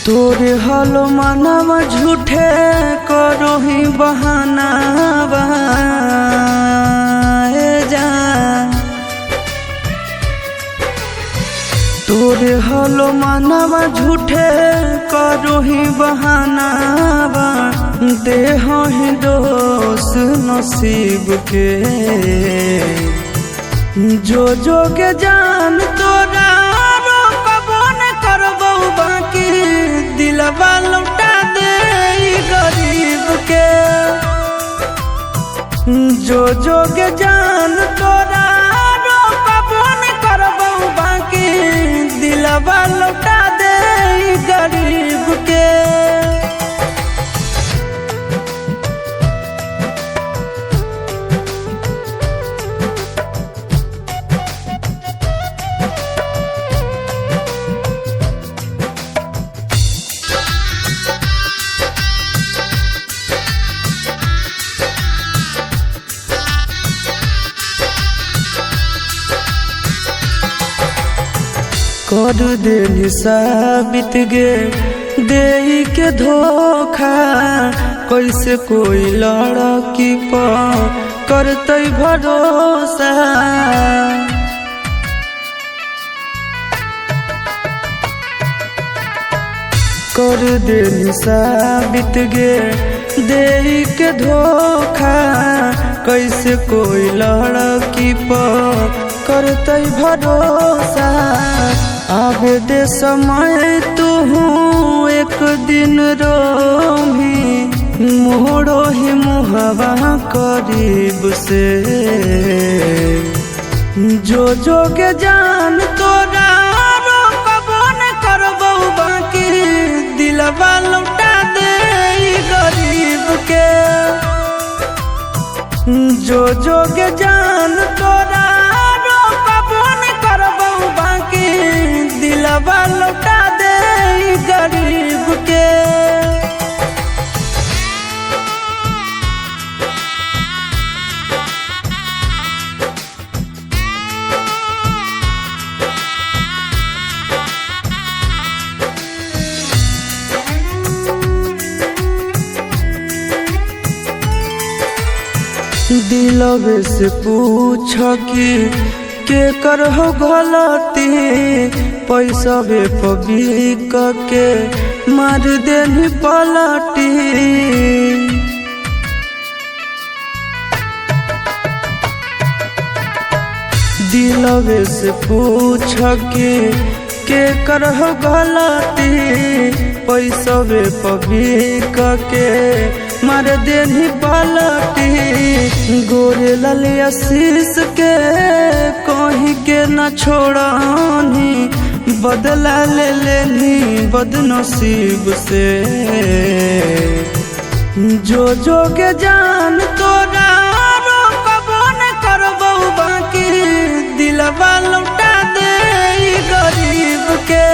तोरे हलो मानवा झूठे करो ही बहानावा जा। तोरे हलो मानवा झूठे करो ही बहानावा दे ही दोष नसीब के। जो के जान तोरा दिलवा लौटा दे गरीब के। जो के जान तोरा रोकबो न करबो बाकी दिलवा लौटा दे गरीब के। कर दे साबित गे दे के धोखा कैसे कोई लड़की पर करते भरोसा। कर दे साबित गे दे के धोखा कैसे कोई लड़की पर करते भरोसा। आगे दे समय तू एक दिन रोही मोड़ो ही मुहवा करीब से। जो के जान तोरा रोकबो न करबो बाकी दिलवा लौटा दे गरीब के। जो के जान तोरा रोकबो न करबो बाकी दिलवा लौटा दे गरीब के। दिलवे से पूछ कि के कर हो गलती पैसा बे पबी के मार देनी पलटी। दिलवे से पूछ कि के कर हो गलती पैसा बे पबी के मार देनी पलटी। गोरे लाल आशीष के कहीं के न छोड़नी बदला ले लेनी बदनसीब से। जो के जान तोरा रोकबो न करबो बाकी दिलवा लौटा दे गरीब के।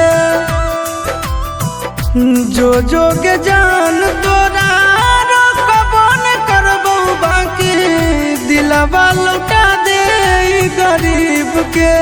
जो के जान तोरा रोकबो न करबो बाकी दिलवा लौटा दे गरीब के।